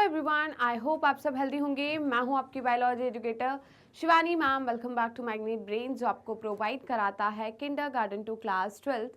Everyone, I hope आप सब healthy होंगे। मैं हूं आपकी biology educator Shivani ma'am. Welcome back to magnet brain, जो आपको प्रोवाइड कराता है किंडरगार्टन टू क्लास 12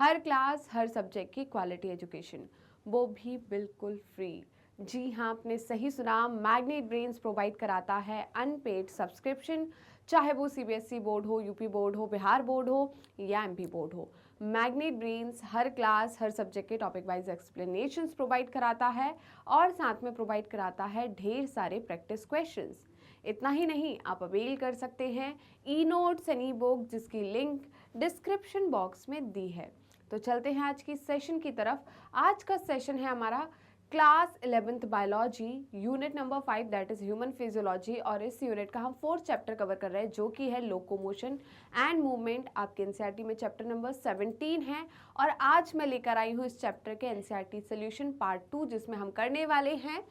हर क्लास हर सब्जेक्ट की क्वालिटी एजुकेशन, वो भी बिल्कुल फ्री। जी हाँ, आपने सही सुना, मैग्नेट ब्रेन्स प्रोवाइड कराता है अनपेड सब्सक्रिप्शन, चाहे वो सीबीएसई बोर्ड हो, यूपी बोर्ड हो, बिहार बोर्ड हो या एमपी बोर्ड हो। मैग्नेट ब्रेन्स हर क्लास हर सब्जेक्ट के टॉपिक वाइज एक्सप्लेनेशंस प्रोवाइड कराता है और साथ में प्रोवाइड कराता है ढेर सारे प्रैक्टिस क्वेश्चंस। इतना ही नहीं, आप अवेल कर सकते हैं e notes and E book, जिसकी लिंक डिस्क्रिप्शन बॉक्स में दी है। तो चलते हैं आज की सेशन की तरफ। आज का सेशन है हमारा class 11th biology, unit number 5 that is human physiology. और इस यूनिट का हम 4th चैप्टर कवर कर रहे हैं, जो कि है लोकोमोशन एंड मूवमेंट। आपके एनसीईआरटी में चैप्टर नंबर 17 है और आज मैं लेकर आई हूँ इस चैप्टर के एनसीईआरटी सोल्यूशन पार्ट 2, जिसमें हम करने वाले हैं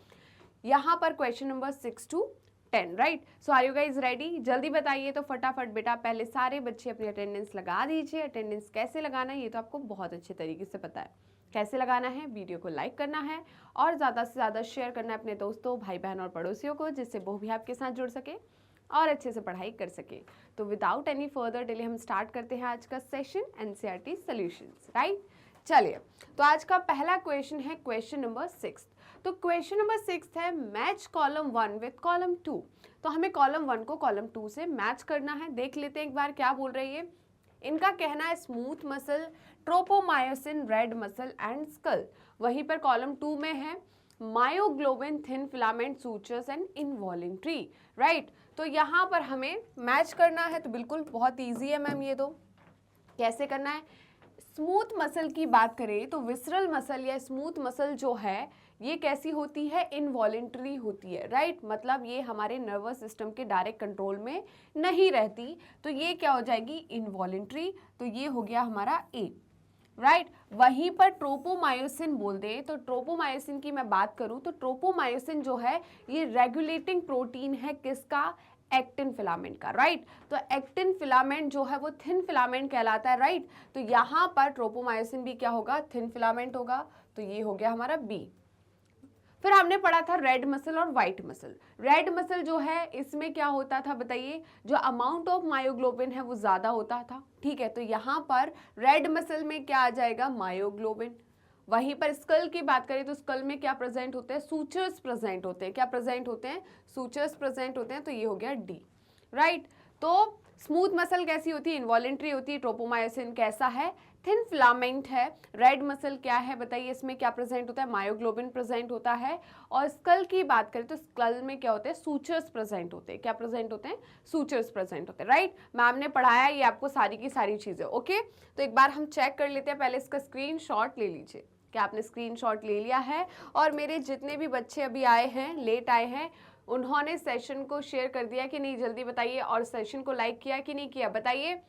यहाँ पर question number 6 to 10। Right, so are you guys ready? जल्दी बताइए तो फटाफट बेटा। पहले सारे बच्चे अपनी अटेंडेंस लगा दीजिए। अटेंडेंस कैसे लगाना है ये तो आपको बहुत अच्छे तरीके से पता है। कैसे लगाना है? वीडियो को लाइक करना है और ज़्यादा से ज़्यादा शेयर करना है अपने दोस्तों, भाई बहन और पड़ोसियों को, जिससे वो भी आपके साथ जुड़ सके और अच्छे से पढ़ाई कर सके। तो विदाउट एनी फर्दर डिले हम स्टार्ट करते हैं आज का सेशन एनसीईआरटी सॉल्यूशंस। राइट, चलिए, तो आज का पहला क्वेश्चन है क्वेश्चन नंबर 6। तो क्वेश्चन नंबर 6 है मैच कॉलम 1 विथ कॉलम 2। तो हमें कॉलम 1 को कॉलम 2 से मैच करना है। देख लेते हैं एक बार क्या बोल रही है। इनका कहना है smooth muscle, tropomyosin, red muscle and skull. वहीं पर कॉलम 2 में है myoglobin, thin filament, sutures and involuntary. Right, तो यहाँ पर हमें मैच करना है। तो बिल्कुल बहुत ईजी है मैम ये तो। कैसे करना है? स्मूथ मसल की बात करें तो विसरल मसल या स्मूथ मसल जो है ये कैसी होती है? इनवॉलेंट्री होती है। राइट, मतलब ये हमारे नर्वस सिस्टम के डायरेक्ट कंट्रोल में नहीं रहती, तो ये क्या हो जाएगी? इनवॉलेंट्री। तो ये हो गया हमारा ए। राइट, वहीं पर ट्रोपोमायोसिन बोल दे तो ट्रोपोमायोसिन की मैं बात करूं तो ट्रोपोमायोसिन जो है ये रेगुलेटिंग प्रोटीन है किसका? एक्टिन फिलामेंट का। राइट, तो एक्टिन फिलामेंट जो है वो थिन फिलामेंट कहलाता है। राइट, तो यहाँ पर ट्रोपोमायोसिन भी क्या होगा? थिन फिलामेंट होगा। तो ये हो गया हमारा बी। फिर हमने पढ़ा था रेड मसल और व्हाइट मसल। रेड मसल जो है इसमें क्या होता था बताइए? जो अमाउंट ऑफ मायोग्लोबिन है वो ज्यादा होता था। ठीक है, तो यहाँ पर रेड मसल में क्या आ जाएगा? मायोग्लोबिन। वहीं पर स्कल की बात करें तो स्कल में क्या प्रेजेंट होते हैं? सूचर्स प्रेजेंट होते हैं। क्या प्रेजेंट होते हैं? सूचर्स प्रेजेंट होते हैं। तो ये हो गया डी। राइट, तो स्मूथ मसल कैसी होती है? इनवॉलेंट्री होती है। ट्रोपोमायोसिन कैसा है? थिन फिलामेंट है। रेड मसल क्या है बताइए? इसमें क्या प्रेजेंट होता है? मायोग्लोबिन प्रेजेंट होता है। और स्कल की बात करें तो स्कल में क्या होते हैं? सूचर्स प्रेजेंट होते हैं। क्या प्रेजेंट होते हैं? सूचर्स प्रेजेंट होते हैं। राइट, मैम ने पढ़ाया ये आपको सारी की सारी चीजें। ओके, तो एक बार हम चेक कर लेते हैं। पहले इसका स्क्रीनशॉट ले लीजिए। क्या आपने स्क्रीनशॉट ले लिया है? और मेरे जितने भी बच्चे अभी आए हैं, लेट आए हैं, उन्होंने सेशन को शेयर कर दिया कि नहीं? जल्दी बताइए। और सेशन को लाइक किया कि नहीं किया? बताइए।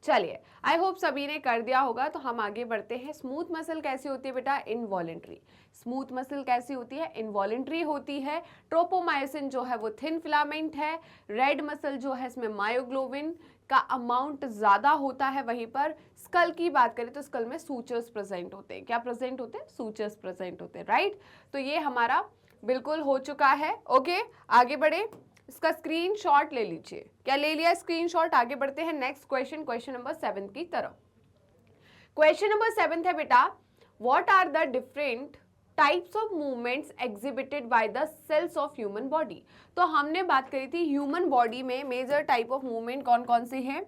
चलिए, आई होप सभी ने कर दिया होगा। तो हम आगे बढ़ते हैं। स्मूथ मसल कैसी होती है बेटा? इनवॉलेंट्री। स्मूथ मसल कैसी होती है? इनवॉलेंट्री होती है। ट्रोपोमायोसिन जो है वो थिन फिलामेंट है। रेड मसल जो है इसमें मायोग्लोबिन का अमाउंट ज्यादा होता है। वहीं पर स्कल की बात करें तो स्कल में सूचर्स प्रेजेंट होते हैं। क्या प्रेजेंट होते हैं? सूचर्स प्रेजेंट होते हैं। राइट, तो ये हमारा बिल्कुल हो चुका है। ओके, आगे बढ़े। इसका स्क्रीनशॉट ले लीजिए। क्या ले लिया स्क्रीनशॉट? आगे बढ़ते हैं नेक्स्ट क्वेश्चन, क्वेश्चन नंबर 7 की तरफ। क्वेश्चन नंबर 7 है बेटा, what are the different types of movements exhibited by the cells of human body. तो हमने बात करी थी ह्यूमन बॉडी में मेजर टाइप ऑफ मूवमेंट कौन कौन से हैं?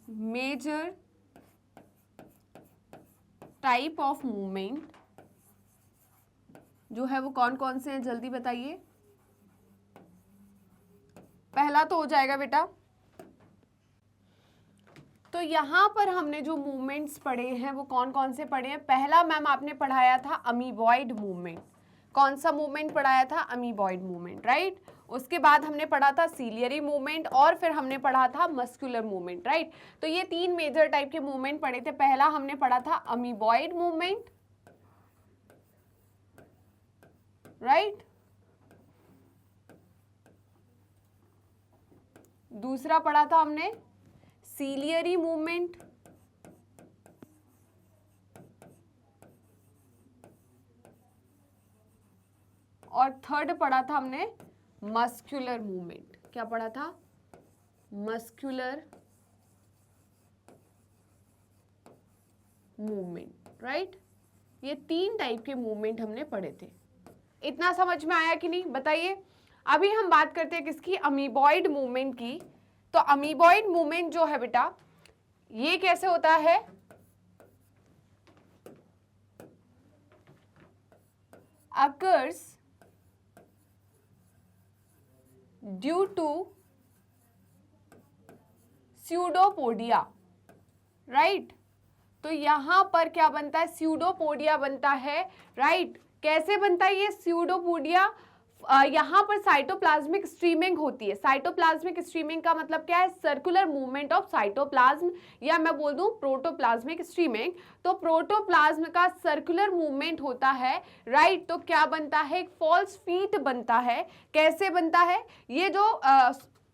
मेजर टाइप ऑफ मूवमेंट जो है वो कौन कौन से हैं? जल्दी बताइए। पहला तो हो जाएगा बेटा, तो यहां पर हमने जो मूवमेंट्स पढ़े हैं वो कौन कौन से पढ़े हैं? पहला मैम आपने पढ़ाया था अमीबॉइड मूवमेंट। कौन सा मूवमेंट पढ़ाया था? Amoeboid movement. राइट, उसके बाद हमने पढ़ा था सीलियरी मूवमेंट और फिर हमने पढ़ा था मस्कुलर मूवमेंट। राइट, तो ये 3 मेजर टाइप के मूवमेंट पढ़े थे। पहला हमने पढ़ा था अमीबॉइड मूवमेंट। राइट, दूसरा पढ़ा था हमने सीलियरी मूवमेंट। और थर्ड पढ़ा था हमने मस्कुलर मूवमेंट। क्या पढ़ा था? Muscular movement, right. ये 3 टाइप के मूवमेंट हमने पढ़े थे। इतना समझ में आया कि नहीं बताइए। अभी हम बात करते हैं किसकी? अमीबॉइड मूवमेंट की। तो अमीबॉइड मूवमेंट जो है बेटा, ये कैसे होता है? occurs due to pseudopodia, right. तो यहां पर क्या बनता है? स्यूडोपोडिया बनता है, राइट। कैसे बनता है ये स्यूडोपोडिया? यहाँ पर साइटोप्लाज्मिक स्ट्रीमिंग होती है। साइटोप्लाज्मिक स्ट्रीमिंग का मतलब क्या है? सर्कुलर मूवमेंट ऑफ साइटोप्लाज्म, या मैं बोल दूं प्रोटोप्लाज्मिक स्ट्रीमिंग। तो प्रोटोप्लाज्म का सर्कुलर मूवमेंट होता है, राइट। तो क्या बनता है? एक फॉल्स फीट बनता है। कैसे बनता है? ये जो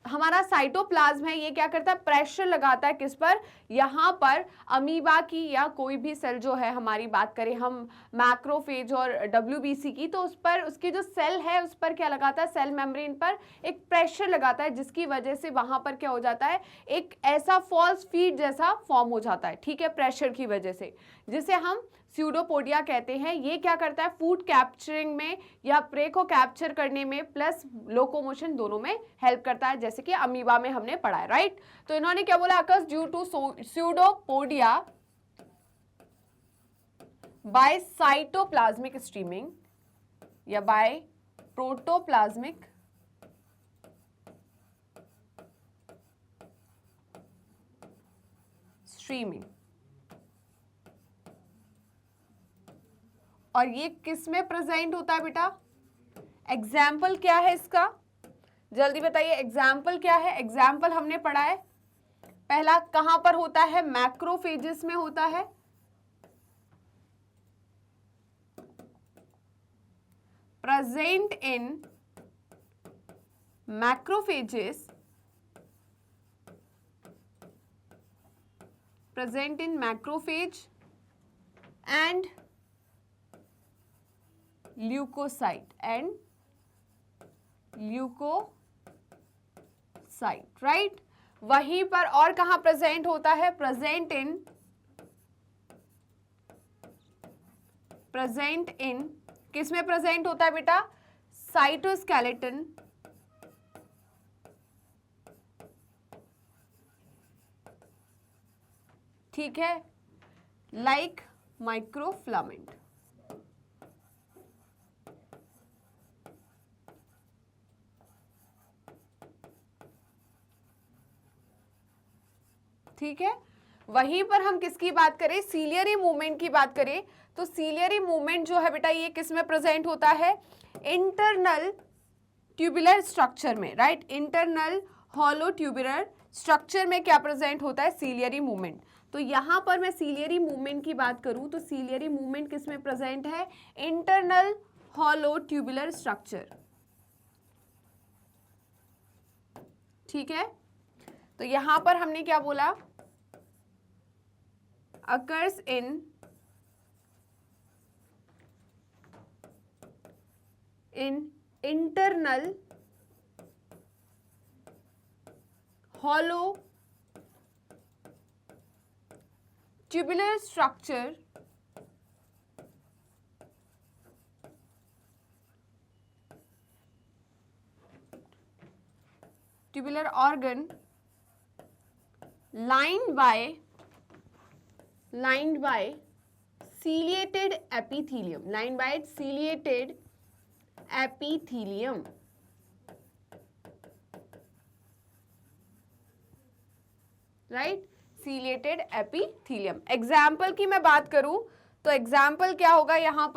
हमारा साइटोप्लाज्म है, ये क्या करता है? प्रेशर लगाता है किस पर? यहाँ पर अमीबा की, या कोई भी सेल जो है, हमारी बात करें हम मैक्रोफेज और डब्ल्यूबीसी की, तो उस पर उसकी जो सेल है उस पर क्या लगाता है? सेल मेम्ब्रेन पर एक प्रेशर लगाता है, जिसकी वजह से वहां पर क्या हो जाता है? एक ऐसा फॉल्स फीट जैसा फॉर्म हो जाता है, ठीक है, प्रेशर की वजह से, जिसे हम स्यूडोपोडिया कहते हैं। ये क्या करता है? फूड कैप्चरिंग में या प्रे को कैप्चर करने में प्लस लोकोमोशन दोनों में हेल्प करता है, जैसे कि अमीबा में हमने पढ़ा है, राइट। तो इन्होंने क्या बोला? Occurs due to pseudopodia by cytoplasmic streaming या बाय प्रोटोप्लाज्मिक स्ट्रीमिंग। और ये किस में प्रेजेंट होता है बेटा? एग्जाम्पल क्या है इसका? जल्दी बताइए, एग्जाम्पल क्या है? एग्जाम्पल हमने पढ़ा है पहला, कहां पर होता है? मैक्रोफेजेस में होता है। Present in macrophages, present in macrophage and leucocyte right. वहीं पर और कहां प्रेजेंट होता है? प्रेजेंट इन किस में प्रेजेंट होता है बेटा? साइटोस्केलेटन ठीक है, लाइक माइक्रोफिलामेंट। ठीक है। वहीं पर हम किसकी बात करें? सीलियरी मूवमेंट की बात करें, तो सीलियरी मूवमेंट जो है बेटा, ये किस में प्रेजेंट होता है? इंटरनल ट्यूबुलर स्ट्रक्चर में, right. Internal hollow tubular structure में क्या प्रेजेंट होता है? Ciliary movement. तो यहां पर मैं सीलियरी मूवमेंट की बात करूं तो सीलियरी मूवमेंट किस में प्रेजेंट है? इंटरनल हॉलो ट्यूबुलर स्ट्रक्चर, ठीक है। तो यहां पर हमने क्या बोला? occurs in internal hollow tubular structure tubular organ lined by ciliated epithelium, lined by ciliated epithelium, right. Ciliated epithelium. Example की मैं बात करूं तो एग्जाम्पल क्या होगा? यहां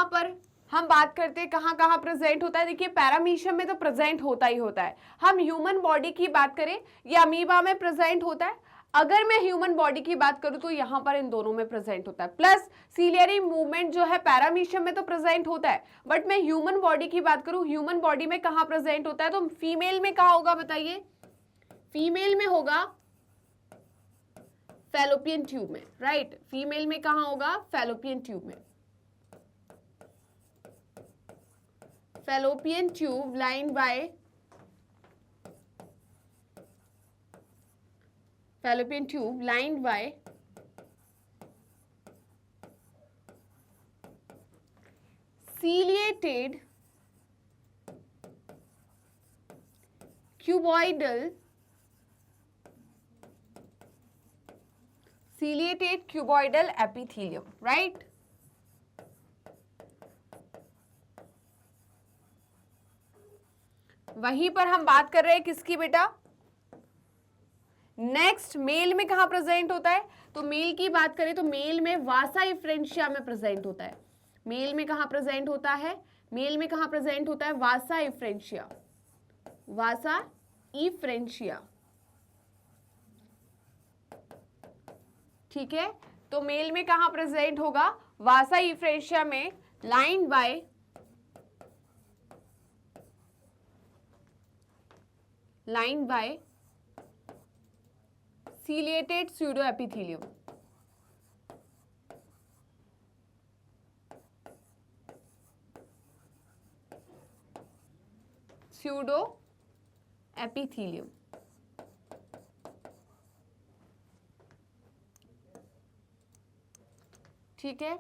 पर हम बात करते हैं कहां कहां प्रेजेंट होता है। देखिए पैरामीशियम में तो प्रेजेंट होता ही होता है। हम ह्यूमन बॉडी की बात करें, ये अमीबा में प्रेजेंट होता है। अगर मैं ह्यूमन बॉडी की बात करूं तो यहां पर इन दोनों में प्रेजेंट होता है। प्लस सीलियरी मूवमेंट जो है पैरामीशियम में तो प्रेजेंट होता है, बट मैं ह्यूमन बॉडी की बात करूं, ह्यूमन बॉडी में कहां प्रेजेंट होता है? तो फीमेल में कहां होगा बताइए? फीमेल में होगा फैलोपियन ट्यूब में, राइट। फीमेल में कहां होगा? फैलोपियन ट्यूब में। fallopian tube lined by ciliated cuboidal epithelium, right? वहीं पर हम बात कर रहे हैं किसकी बेटा? नेक्स्ट, मेल में कहां प्रेजेंट होता है? तो मेल की बात करें तो मेल में वासा इफ्रेंशिया में प्रेजेंट होता है। मेल में कहां प्रेजेंट होता है? मेल में कहां प्रेजेंट होता है? वासा इफ्रेंशिया। ठीक है, तो मेल में कहां प्रेजेंट होगा? वासा इफ्रेंशिया में, लाइंड बाय ciliated pseudoepithelium. ठीक है,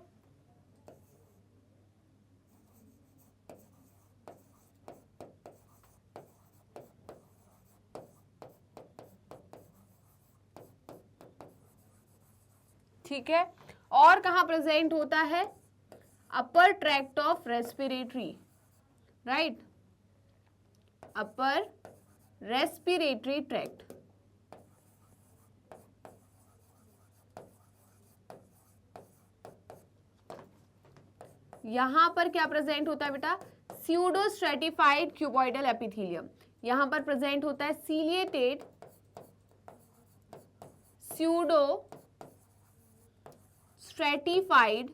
ठीक है। और कहां प्रेजेंट होता है? Upper tract of respiratory, right, upper respiratory tract. यहां पर क्या प्रेजेंट होता है बेटा? Pseudo stratified cuboidal epithelium. यहां पर प्रेजेंट होता है ciliated pseudo stratified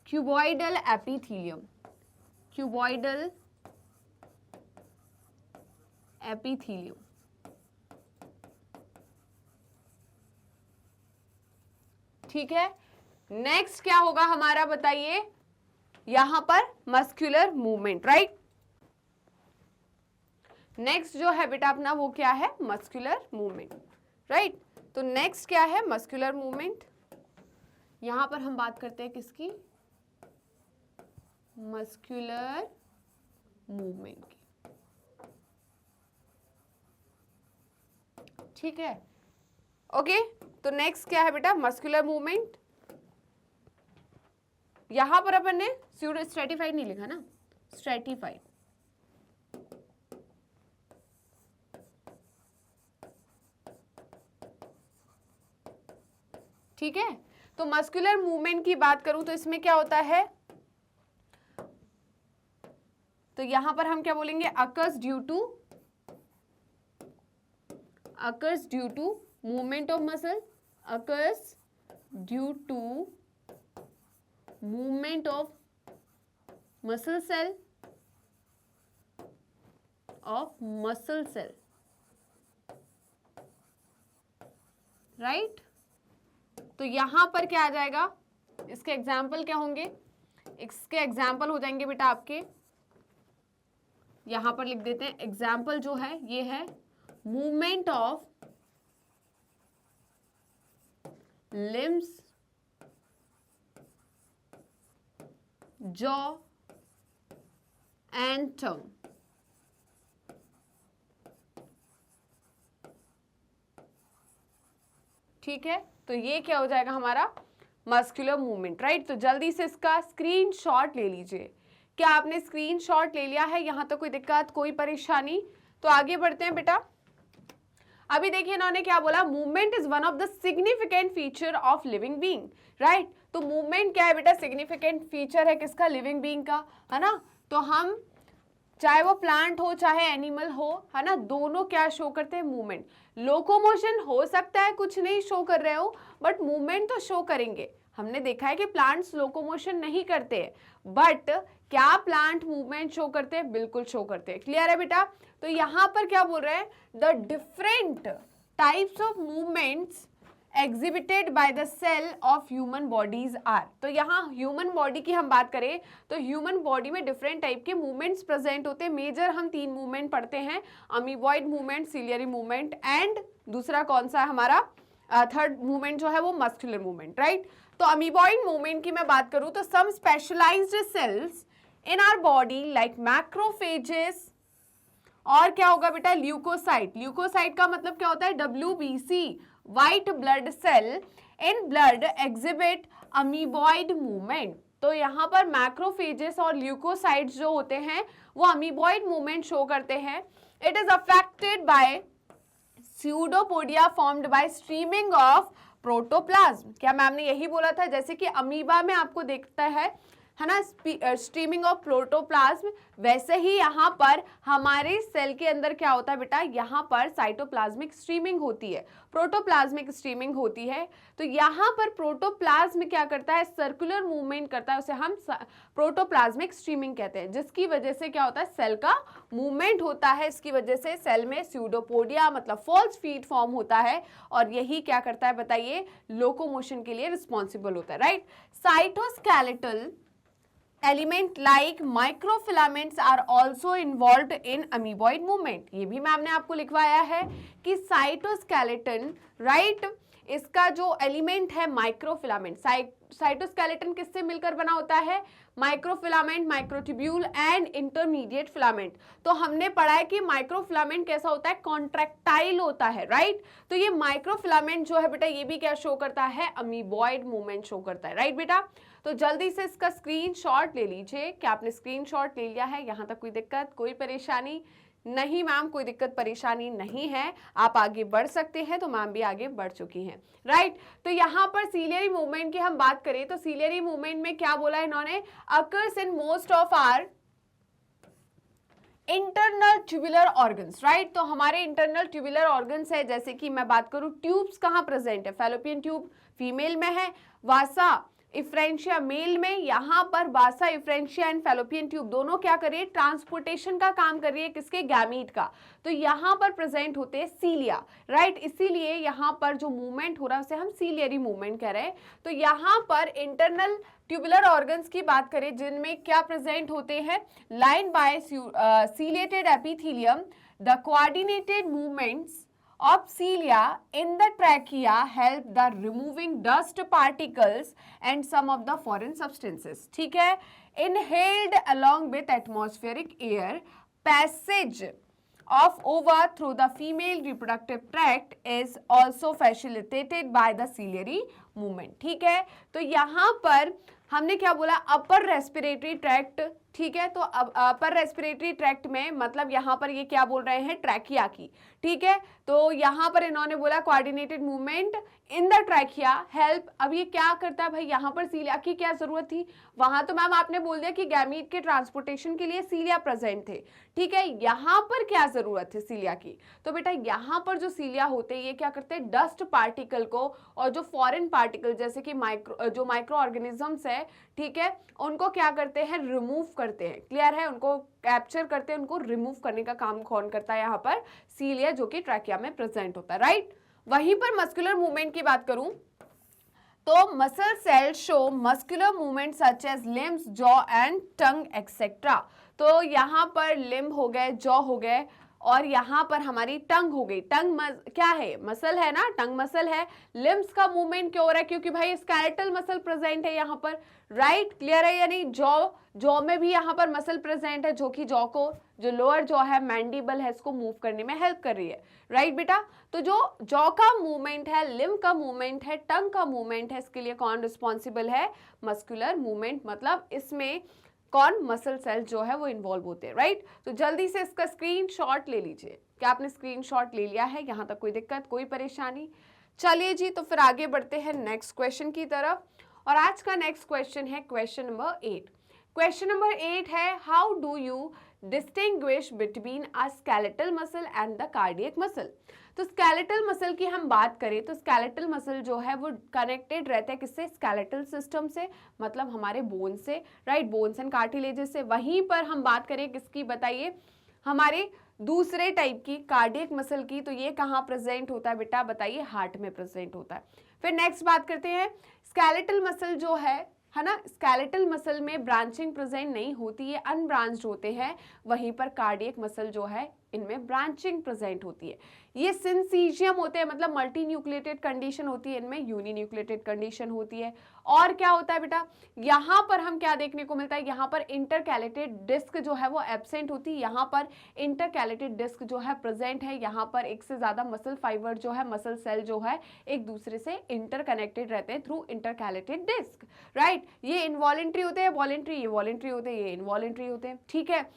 cuboidal epithelium. ठीक है, नेक्स्ट क्या होगा हमारा, बताइए? यहां पर मस्कुलर मूवमेंट, राइट। नेक्स्ट जो है बेटा अपना वो क्या है? Muscular movement, right. तो नेक्स्ट क्या है? Muscular movement. यहां पर हम बात करते हैं किसकी? मस्कुलर मूवमेंट की। ठीक है, ओके। तो नेक्स्ट क्या है बेटा? Muscular movement. यहां पर अपन ने स्यूडो स्ट्रेटिफाइड नहीं लिखा ना, स्ट्रेटिफाइड। ठीक है, तो मस्कुलर मूवमेंट की बात करूं तो इसमें क्या होता है? तो यहां पर हम क्या बोलेंगे? Occurs due to movement of muscle, occurs due to movement of muscle cell, right. तो यहां पर क्या आ जाएगा? इसके एग्जाम्पल क्या होंगे? इसके एग्जाम्पल हो जाएंगे बेटा आपके, यहां पर लिख देते हैं एग्जाम्पल जो है ये है movement of limbs, jaw and टंग। ठीक है, तो ये क्या हो जाएगा हमारा? Muscular movement, right. तो जल्दी से इसका स्क्रीनशॉट ले लीजिए। क्या आपने स्क्रीनशॉट ले लिया है? यहां तक कोई दिक्कत, कोई परेशानी? तो आगे बढ़ते हैं बेटा। अभी देखिए इन्होंने क्या बोला? Movement is one of the significant feature of living being, right. तो मूवमेंट क्या है बेटा? सिग्निफिकेंट फीचर है किसका? लिविंग बीइंग का, है ना। तो हम चाहे वो प्लांट हो चाहे एनिमल हो, है ना, दोनों क्या शो करते हैं? मूवमेंट। लोकोमोशन हो सकता है कुछ नहीं शो कर रहे हो, बट मूवमेंट तो शो करेंगे। हमने देखा है कि प्लांट्स लोकोमोशन नहीं करते हैं, बट क्या प्लांट मूवमेंट शो करते हैं? बिल्कुल शो करते हैं। क्लियर है बेटा? तो यहां पर क्या बोल रहे हैं? The different types of movements exhibited by the cell of human bodies are. तो यहाँ ह्यूमन बॉडी की हम बात करें तो ह्यूमन बॉडी में डिफरेंट टाइप के मूवमेंट्स प्रेजेंट होते हैं। मेजर हम 3 मूवमेंट पढ़ते हैं, amoeboid movement, ciliary movement and दूसरा कौन सा है हमारा थर्ड मूवमेंट जो है वो मस्कुलर मूवमेंट, राइट। तो अमीबॉइड मूवमेंट की मैं बात करूं तो some specialised cells in our body like macrophages और क्या होगा बेटा ल्यूकोसाइट। ल्यूकोसाइट का मतलब क्या होता है WBC, white blood cell in blood exhibit amoeboid movement. तो यहाँ पर मैक्रोफेजेस और ल्यूकोसाइट्स जो होते हैं वो अमीबॉइड मूवमेंट शो करते हैं। It is affected by pseudopodia formed by streaming of protoplasm. क्या मैम ने यही बोला था, जैसे कि अमीबा में आपको देखता है ना स्ट्रीमिंग ऑफ प्रोटोप्लाज्म, वैसे ही यहाँ पर हमारे सेल के अंदर क्या होता है बेटा, यहाँ पर साइटोप्लाज्मिक स्ट्रीमिंग होती है, प्रोटोप्लाज्मिक स्ट्रीमिंग होती है। तो यहाँ पर प्रोटोप्लाज्म क्या करता है, सर्कुलर मूवमेंट करता है, उसे हम प्रोटोप्लाज्मिक स्ट्रीमिंग कहते हैं, जिसकी वजह से क्या होता है सेल का मूवमेंट होता है। इसकी वजह से सेल में स्यूडोपोडिया मतलब फॉल्स फीट फॉर्म होता है और यही क्या करता है बताइए, लोकोमोशन के लिए रिस्पॉन्सिबल होता है, right. Cytoskeletal element like microfilaments are also involve in amoeboid movement. ये भी मैम ने आपको लिखवाया है कि साइटोस्केलेटन, राइट, इसका जो एलिमेंट है माइक्रोफिलामेंट, साइटोस्केलेटन किससे मिलकर बना होता है, microfilament, microtubule and intermediate filament. तो हमने पढ़ा है कि माइक्रोफिलामेंट कैसा होता है, कॉन्ट्रैक्टाइल होता है, राइट। तो ये माइक्रोफिलामेंट जो है बेटा ये भी क्या शो करता है, अमीबॉइड मूवमेंट शो करता है, राइट बेटा। तो जल्दी से इसका स्क्रीनशॉट ले लीजिए। क्या आपने स्क्रीनशॉट ले लिया है, यहाँ तक कोई दिक्कत कोई परेशानी नहीं मैम, कोई दिक्कत परेशानी नहीं है, आप आगे बढ़ सकते हैं। तो मैम भी आगे बढ़ चुकी हैं, राइट। तो यहाँ पर सीलियरी मूवमेंट की हम बात करें तो सीलियरी मूवमेंट में क्या बोला है इन्होंने, occurs in most of our internal tubular organs, right. तो हमारे इंटरनल ट्यूबुलर ऑर्गन्स है, जैसे कि मैं बात करूं ट्यूब्स कहाँ प्रेजेंट है, फैलोपियन ट्यूब फीमेल में है, वासा इफ्रेंशिया मेल में। यहाँ पर वासा इफ्रेंशिया एंड फैलोपियन ट्यूब दोनों क्या कर रही है, ट्रांसपोर्टेशन का काम कर रही है, किसके, गैमीट का। तो यहाँ पर प्रेजेंट होते हैं सीलिया, राइट। इसीलिए यहाँ पर जो मूवमेंट हो रहा है उसे हम सीलियरी मूवमेंट कह रहे हैं। तो यहाँ पर इंटरनल ट्यूबुलर ऑर्गन्स की बात करें जिनमें क्या प्रेजेंट होते हैं, line by ciliated epithelium, the coordinated movements of cilia in the trachea help the removing dust particles and some of the foreign substances, ठीक है। Inhaled along with atmospheric air, passage of ova through the female reproductive tract is also facilitated by the ciliary movement, ठीक है। तो यहाँ पर हमने क्या बोला, अपर रेस्पिरेटरी ट्रैक्ट, ठीक है। तो अब अपर रेस्पिरेटरी ट्रैक्ट में मतलब यहाँ पर ये क्या बोल रहे हैं, ट्रैकिया की, ठीक है। तो यहाँ पर इन्होंने बोला coordinated movement in the trachea help. अब ये क्या करता है भाई, यहाँ पर सीलिया की क्या जरूरत थी, वहां तो मैम आपने बोल दिया कि गैमीट के ट्रांसपोर्टेशन के लिए सीलिया प्रेजेंट थे, ठीक है। यहाँ पर क्या जरूरत है सीलिया की, तो बेटा यहाँ पर जो सीलिया होते हैं ये क्या करते हैं, डस्ट पार्टिकल को और जो फॉरेन पार्टिकल जैसे कि माइक्रो ऑर्गेनिजम्स है, ठीक है, उनको क्या करते हैं, रिमूव करते हैं, क्लियर है, उनको कैप्चर करते हैं, उनको रिमूव करने का काम कौन करता है, यहाँ पर सीलिया जो कि ट्रैकिया में प्रेजेंट होता है, राइट। वहीं पर मस्कुलर मूवमेंट की बात करूं तो muscle cell show muscular movement such as limbs, jaw and tongue etcetera. तो यहाँ पर लिम्ब हो गए, जॉ हो गए और यहाँ पर हमारी टंग हो गई। टंग क्या है, मसल है ना, टंग मसल है। लिम्स का मूवमेंट क्यों हो रहा है, क्योंकि भाई स्केलेटल मसल प्रेजेंट है यहाँ पर, राइट, क्लियर है या नहीं। जॉ में भी यहाँ पर मसल प्रेजेंट है जो कि जॉ को, जो लोअर जॉ है मैंडिबल है, इसको मूव करने में हेल्प कर रही है, राइट बेटा। तो जो जॉ का मूवमेंट है, लिम्ब का मूवमेंट है, टंग का मूवमेंट है, इसके लिए कौन रिस्पॉन्सिबल है, मस्कुलर मूवमेंट, मतलब इसमें कौन, मसल सेल जो है वो इन्वॉल्व होते हैं, राइट। तो जल्दी से इसका स्क्रीनशॉट ले लीजिए। क्या आपने स्क्रीनशॉट ले लिया है, यहाँ तक कोई दिक्कत कोई परेशानी, चलिए जी। तो फिर आगे बढ़ते हैं नेक्स्ट क्वेश्चन की तरफ और आज का नेक्स्ट क्वेश्चन है क्वेश्चन नंबर 8। क्वेश्चन नंबर 8 है, how do you distinguish between a skeletal muscle and the cardiac muscle. तो स्केलेटल मसल की हम बात करें तो स्केलेटल मसल जो है वो कनेक्टेड रहता है किससे, स्केलेटल सिस्टम से, मतलब हमारे बोन से, राइट, बोन्स एंड कार्टिलेजेस से। वहीं पर हम बात करें किसकी बताइए, हमारे दूसरे टाइप की कार्डियक मसल की, तो ये कहाँ प्रेजेंट होता है बेटा, बताइए, हार्ट में प्रेजेंट होता है। फिर नेक्स्ट बात करते हैं, स्केलेटल मसल जो है ना, स्केलेटल मसल में ब्रांचिंग प्रेजेंट नहीं होती है, अनब्रांच्ड होते हैं। वहीं पर कार्डियक मसल जो है इनमें ब्रांचिंग प्रेजेंट होती है। ये सिंसीजियम होते हैं, मतलब मल्टी न्यूक्लिएटेड कंडीशन होती है, इनमें यूनी न्यूक्लिएटेड कंडीशन होती है। और क्या होता है बेटा, यहाँ पर हम क्या देखने को मिलता है, यहाँ पर इंटरकैलेटेड डिस्क जो है वो एब्सेंट होती है, यहाँ पर इंटरकैलेटेड डिस्क जो है प्रेजेंट है। यहाँ पर एक से ज्यादा मसल फाइबर जो है, मसल सेल जो है एक दूसरे से इंटरकनेक्टेड रहते हैं थ्रू इंटरकैलेटेड डिस्क, राइट। ये इनवॉलेंट्री होते हैं, वॉलेंट्री, ये वॉलेंट्री होते हैं, ये इनवॉलेंट्री होते हैं, ठीक है।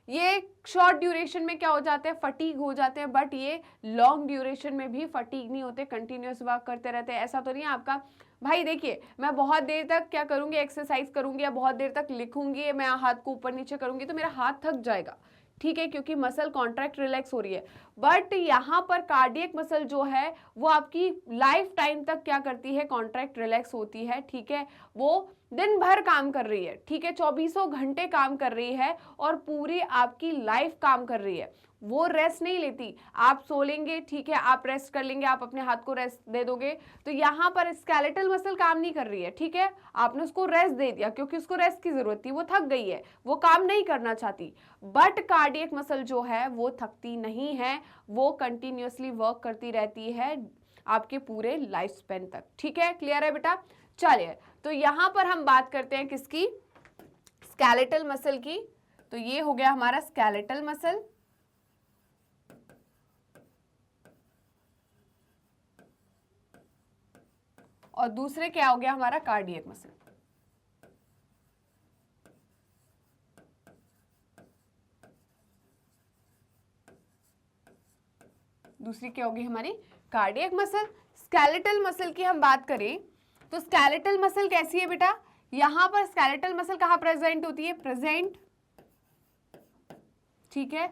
ये शॉर्ट ड्यूरेशन में क्या हो जाते हैं, फटीग हो जाते हैं, बट ये लॉन्ग ड्यूरेशन में भी फटीग नहीं होते, कंटिन्यूअस वर्क करते रहते हैं। ऐसा तो नहीं है आपका भाई, देखिए मैं बहुत देर तक क्या करूंगी, एक्सरसाइज करूंगी या बहुत देर तक लिखूंगी, मैं हाथ को ऊपर नीचे करूंगी तो मेरा हाथ थक जाएगा, ठीक है, क्योंकि मसल कॉन्ट्रैक्ट रिलैक्स हो रही है। बट यहाँ पर कार्डियक मसल जो है वो आपकी लाइफ टाइम तक क्या करती है, कॉन्ट्रैक्ट रिलैक्स होती है, ठीक है। वो दिन भर काम कर रही है, ठीक है, 24 घंटे काम कर रही है और पूरी आपकी लाइफ काम कर रही है। वो रेस्ट नहीं लेती, आप सो लेंगे, ठीक है, आप रेस्ट कर लेंगे, आप अपने हाथ को रेस्ट दे दोगे, तो यहाँ पर स्केलेटल मसल काम नहीं कर रही है, ठीक है, आपने उसको रेस्ट दे दिया क्योंकि उसको रेस्ट की जरूरत थी, वो थक गई है, वो काम नहीं करना चाहती। बट कार्डियक मसल जो है वो थकती नहीं है, वो कंटिन्यूअसली वर्क करती रहती है आपके पूरे लाइफ स्पेन तक, ठीक है, क्लियर है बेटा। चलिए, तो यहां पर हम बात करते हैं किसकी, स्केलेटल मसल की। तो ये हो गया हमारा स्केलेटल मसल, और दूसरे क्या हो गया हमारा, कार्डियक मसल। दूसरी क्या होगी हमारी, कार्डियक मसल। स्केलेटल मसल की हम बात करें तो स्केलेटल मसल कैसी है बेटा, यहां पर स्केलेटल मसल कहां प्रेजेंट होती है, प्रेजेंट, ठीक है,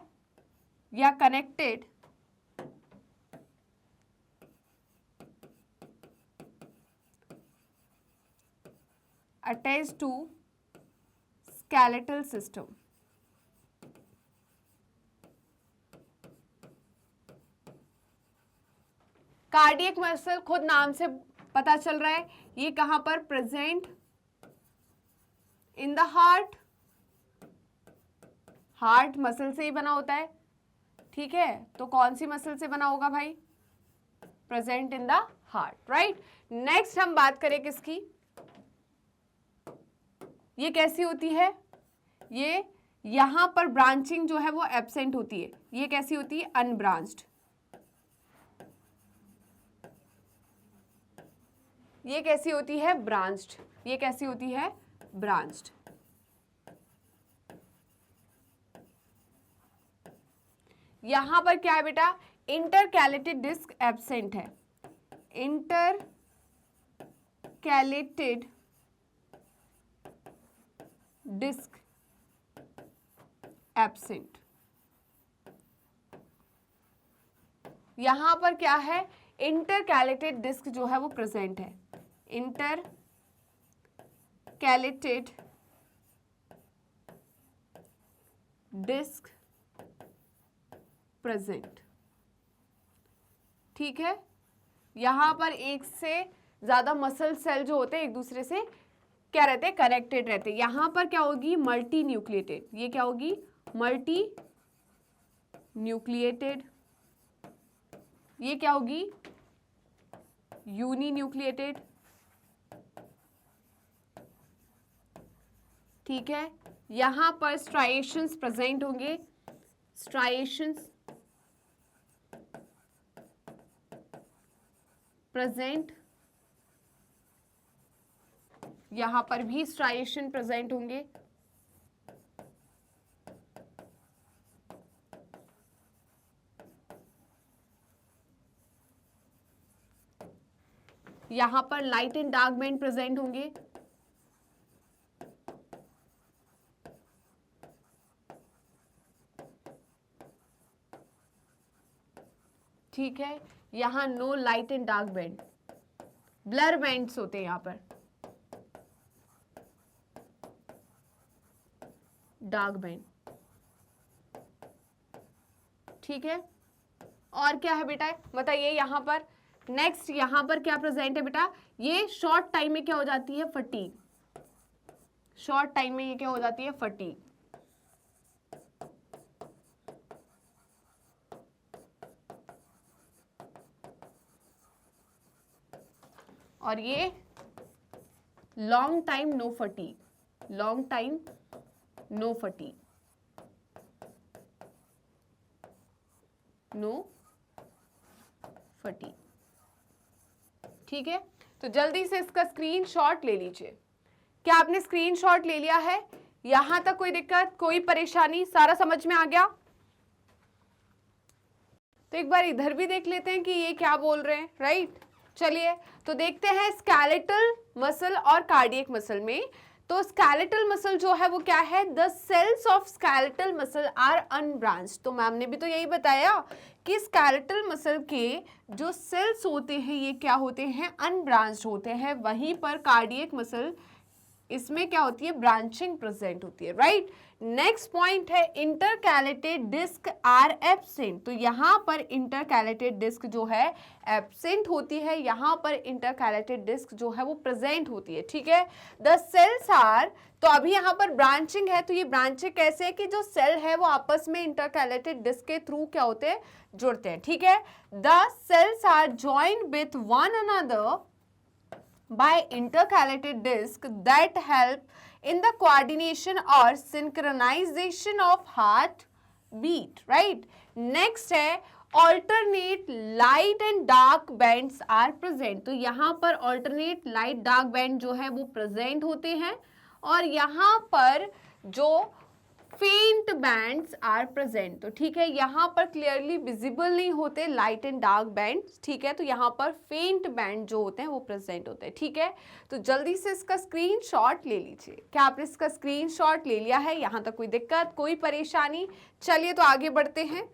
या connected attach to skeletal system. Cardiac muscle खुद नाम से पता चल रहा है, ये कहां पर present in the heart, heart muscle से ही बना होता है, ठीक है, तो कौन सी मसल से बना होगा भाई, present in the heart, right. Next हम बात करें किसकी, ये कैसी होती है, ये यहां पर ब्रांचिंग जो है वो एब्सेंट होती है, ये कैसी होती है, अनब्रांच्ड। ये कैसी होती है, ब्रांच्ड, ये कैसी होती है, ब्रांच्ड। यहां पर क्या है बेटा, इंटरकैलेटेड डिस्क एब्सेंट है, इंटरकैलेटेड डिस्क एब्सेंट। यहां पर क्या है, इंटरकैलेटेड डिस्क जो है वो प्रेजेंट है, इंटरकैलेटेड डिस्क प्रेजेंट, ठीक है। यहां पर एक से ज्यादा मसल सेल जो होते हैं एक दूसरे से क्या रहते हैं, कनेक्टेड रहते हैं। यहां पर क्या होगी, मल्टी न्यूक्लिएटेड, ये क्या होगी, मल्टी न्यूक्लिएटेड, ये क्या होगी, यूनी न्यूक्लिएटेड, ठीक है। यहां पर स्ट्राइएशंस प्रेजेंट होंगे, स्ट्राइएशंस प्रेजेंट, यहां पर भी स्ट्राइएशन प्रेजेंट होंगे, यहां पर light and dark band present होंगे, ठीक है। यहां no light and dark band, blur bands होते हैं यहां पर, डार्क बैंड, ठीक है। और क्या है बेटा बताइए यहाँ पर, नेक्स्ट यहाँ पर क्या प्रेजेंट है बेटा, ये शॉर्ट टाइम में क्या हो जाती है, फटीग। शॉर्ट टाइम में ये क्या हो जाती है, फटीग। और ये long time no fatigue, long time no fatigue, no fatigue. ठीक है, तो जल्दी से इसका स्क्रीनशॉट ले लीजिए। क्या आपने स्क्रीनशॉट ले लिया है? यहां तक कोई दिक्कत, कोई परेशानी, सारा समझ में आ गया? तो एक बार इधर भी देख लेते हैं कि ये क्या बोल रहे हैं, राइट। चलिए तो देखते हैं स्केलेटल मसल और कार्डियक मसल में। तो स्केलेटल मसल जो है वो क्या है, the cells of skeletal muscle are unbranched. तो मैम ने भी तो यही बताया कि स्केलेटल मसल के जो सेल्स होते हैं ये क्या होते हैं, अनब्रांच्ड होते हैं। वहीं पर कार्डियक मसल इसमें क्या होती है, ब्रांचिंग प्रेजेंट होती है, राइट। नेक्स्ट पॉइंट है इंटरकैलेटेड डिस्क आर एब्सेंट। तो यहाँ पर इंटरकैलेटेड डिस्क जो है एब्सेंट होती है, यहाँ पर इंटरकैलेटेड डिस्क जो है वो प्रेजेंट होती है, ठीक है। द सेल्स आर, तो अभी यहाँ पर ब्रांचिंग है, तो ये ब्रांचिंग कैसे है कि जो सेल है वो आपस में इंटरकैलेटेड डिस्क के थ्रू क्या होते हैं, जुड़ते हैं, ठीक है। The cells are joined with one another by intercalated disc that help in the coordination or synchronization of heart beat, right. Next है alternate light and dark bands are present। तो यहाँ पर alternate light dark band जो है वो present होते हैं और यहाँ पर जो फेंट बैंड्स आर प्रेजेंट। तो ठीक है, यहाँ पर क्लियरली विजिबल नहीं होते लाइट एंड डार्क बैंड्स, ठीक है। तो यहाँ पर फेंट बैंड जो होते हैं वो प्रेजेंट होते हैं, ठीक है। तो जल्दी से इसका स्क्रीनशॉट ले लीजिए। क्या आपने इसका स्क्रीनशॉट ले लिया है? यहाँ तक कोई दिक्कत, कोई परेशानी? चलिए तो आगे बढ़ते हैं।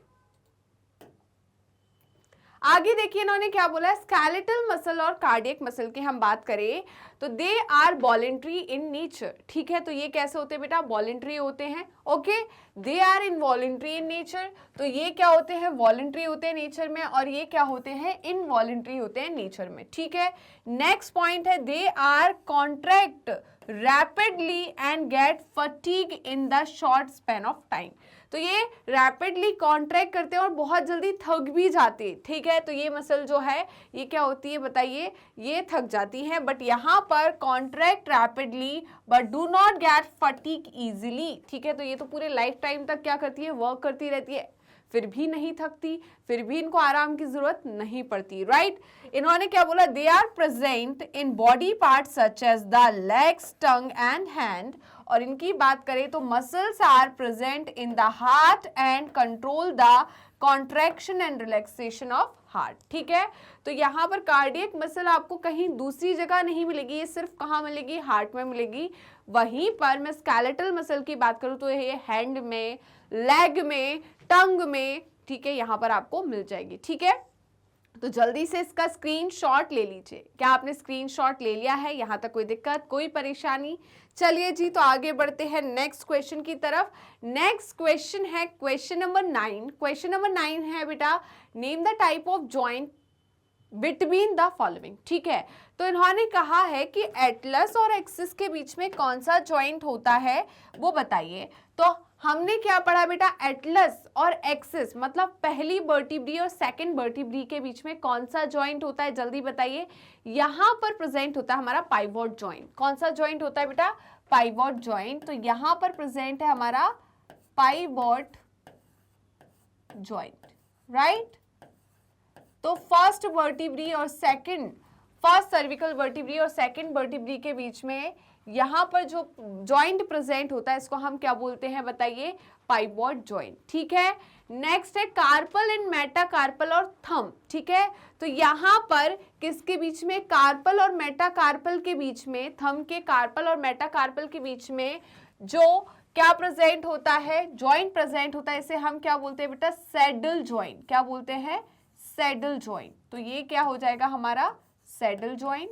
आगे देखिए इन्होंने क्या बोला है, स्केलेटल मसल और कार्डियक मसल की हम बात करें तो they are voluntary in nature, ठीक है। तो ये कैसे होते हैं बेटा, वॉलेंट्री होते हैं, okay. They are involuntary in nature, तो ये क्या होते हैं, वॉलेंट्री होते हैं नेचर में, और ये क्या होते हैं, इनवॉलेंट्री होते हैं नेचर में, ठीक है। नेक्स्ट पॉइंट है they are contract rapidly and get fatigue in the short span of time. तो ये रैपिडली कॉन्ट्रैक्ट करते हैं और बहुत जल्दी थक भी जाते हैं, ठीक है। तो ये मसल जो है ये क्या होती है बताइए, ये थक जाती है, बट यहाँ पर contract rapidly but do not gate fatigue easily, ठीक है। तो ये तो पूरे लाइफ टाइम तक क्या करती है, वर्क करती रहती है, फिर भी नहीं थकती, फिर भी इनको आराम की जरूरत नहीं पड़ती, राइट। इन्होंने क्या बोला, they are present in body part such as the legs, tongue and hand. और इनकी बात करें तो muscles are present in the heart and control the contraction and relaxation of heart, ठीक है। तो यहाँ पर कार्डियक मसल आपको कहीं दूसरी जगह नहीं मिलेगी, ये सिर्फ कहाँ मिलेगी, हार्ट में मिलेगी। वहीं पर मैं स्केलेटल मसल की बात करूँ तो ये हैंड में, लेग में, टंग में, ठीक है, यहाँ पर आपको मिल जाएगी, ठीक है। तो जल्दी से इसका स्क्रीनशॉट ले लीजिए। क्या आपने स्क्रीनशॉट ले लिया है? यहाँ तक कोई दिक्कत, कोई परेशानी? चलिए जी तो आगे बढ़ते हैं नेक्स्ट क्वेश्चन की तरफ। नेक्स्ट क्वेश्चन है क्वेश्चन नंबर 9। क्वेश्चन नंबर 9 है बेटा, name the type of joint between the following, ठीक है। तो इन्होंने कहा है कि एटलस और एक्सिस के बीच में कौन सा जॉइंट होता है वो बताइए। तो हमने क्या पढ़ा बेटा, एटलस और एक्सिस मतलब पहली वर्टिब्री और सेकंड वर्टिब्री के बीच में कौन सा जॉइंट होता है, जल्दी बताइए। यहाँ पर प्रेजेंट होता है हमारा पाइवोट जॉइंट। कौन सा जॉइंट होता है बेटा, पाइवोट जॉइंट। तो यहाँ पर प्रेजेंट है हमारा पाइवोट जॉइंट, राइट। तो फर्स्ट वर्टिब्री और सेकंड, फर्स्ट सर्विकल वर्टिब्री और सेकंड वर्टिब्री के बीच में यहाँ पर जो जॉइंट प्रेजेंट होता है इसको हम क्या बोलते हैं बताइए, पाइवोट जॉइंट, ठीक है। नेक्स्ट है कार्पल एंड मेटाकार्पल और थंब, ठीक है। तो यहाँ पर किसके बीच में, कार्पल और मेटाकार्पल के बीच में, थंब के कार्पल और मेटाकार्पल के बीच में जो क्या प्रेजेंट होता है, जॉइंट प्रेजेंट होता है, इसे हम क्या बोलते हैं बेटा, सैडल जॉइंट। क्या बोलते हैं, सैडल जॉइंट। तो ये क्या हो जाएगा हमारा सैडल जॉइंट,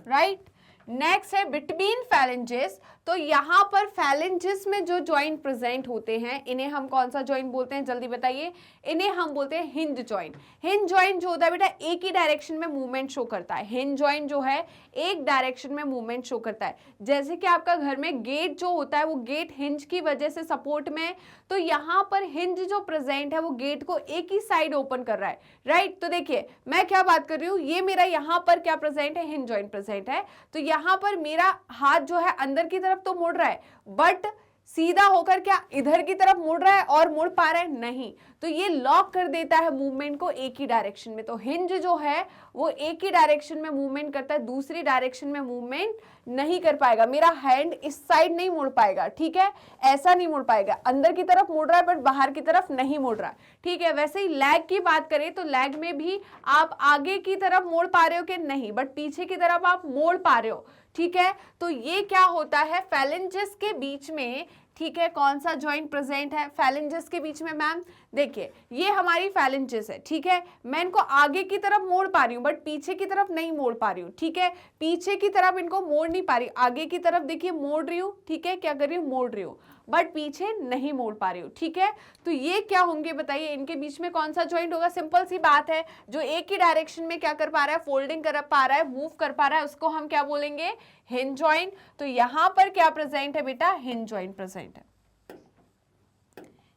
राइट। नेक्स्ट है बिटवीन फैलेंजेस। तो यहाँ पर फैलेंजेस में जो जॉइंट प्रेजेंट होते हैं इन्हें हम कौन सा जॉइंट बोलते हैं, जल्दी बताइए। इन्हें हम बोलते हैं हिंज जॉइंट। हिंज जॉइंट जो होता है बेटा एक ही डायरेक्शन में मूवमेंट शो करता है। हिंज जॉइंट जो है एक डायरेक्शन में मूवमेंट शो करता है। जैसे कि आपका घर में गेट जो होता है वो गेट हिंज की वजह से सपोर्ट में, तो यहाँ पर हिंज जो प्रेजेंट है वो गेट को एक ही साइड ओपन कर रहा है, राइट। तो देखिए मैं क्या बात कर रही हूँ, ये मेरा यहाँ पर क्या प्रेजेंट है, हिंज जॉइंट प्रेजेंट है। तो यहाँ पर मेरा हाथ जो है अंदर की तरफ तो मुड़ रहा है, बट सीधा होकर क्या इधर की तरफ मुड़ रहा है और मुड़ पा रहा है नहीं। तो ये लॉक कर देता है मूवमेंट को एक ही डायरेक्शन में। तो हिंज जो है वो एक ही डायरेक्शन में मूवमेंट करता है, दूसरी डायरेक्शन में मूवमेंट नहीं कर पाएगा। मेरा हैंड इस साइड नहीं मुड़ पाएगा, ठीक है, ऐसा नहीं मुड़ पाएगा। अंदर की तरफ मुड़ रहा है बट बाहर की तरफ नहीं मुड़ रहा है, ठीक है। वैसे ही लैग की बात करें तो लैग में भी आप आगे की तरफ मोड़ पा रहे हो कि नहीं, बट पीछे की तरफ आप मोड़ पा रहे हो, ठीक है। तो ये क्या होता है फैलेंजेस के बीच में, ठीक है, कौन सा जॉइंट प्रेजेंट है फैलेंजेस के बीच में। मैम देखिए ये हमारी फैलेंजेस है, ठीक है, मैं इनको आगे की तरफ मोड़ पा रही हूँ बट पीछे की तरफ नहीं मोड़ पा रही हूँ, ठीक है, पीछे की तरफ इनको मोड़ नहीं पा रही, आगे की तरफ देखिए मोड़ रही हूँ, ठीक है, क्या कर रही हूँ मोड़ रही हूँ, बट पीछे नहीं मोड़ पा रही हूँ, ठीक है। तो ये क्या होंगे बताइए, इनके बीच में कौन सा जॉइंट होगा, सिंपल सी बात है, जो एक ही डायरेक्शन में क्या कर पा रहा है, फोल्डिंग कर पा रहा है, मूव कर पा रहा है, उसको हम क्या बोलेंगे, हिंज जॉइंट। तो यहां पर क्या प्रेजेंट है बेटा, हिंज जॉइंट प्रेजेंट है।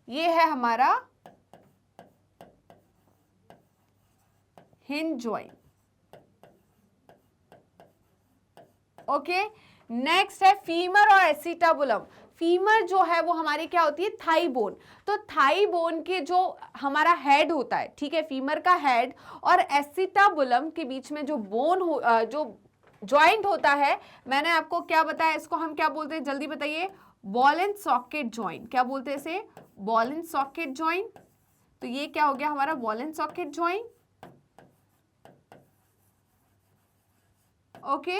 ये है हमारा हिंज जॉइंट, ओके। नेक्स्ट है फीमर और एसिटाबुलम। फीमर जो है वो हमारी क्या होती है, थाई बोन। तो थाई बोन के जो हमारा हेड होता है, ठीक है, फीमर का हेड और एसिटाबुलम के बीच में जो बोन हो, जो जॉइंट होता है, मैंने आपको क्या बताया, इसको हम क्या बोलते हैं, जल्दी बताइए, बॉल एंड सॉकेट जॉइंट। क्या बोलते हैं इसे, बॉल एंड सॉकेट जॉइंट। तो ये क्या हो गया हमारा ball and socket joint, okay.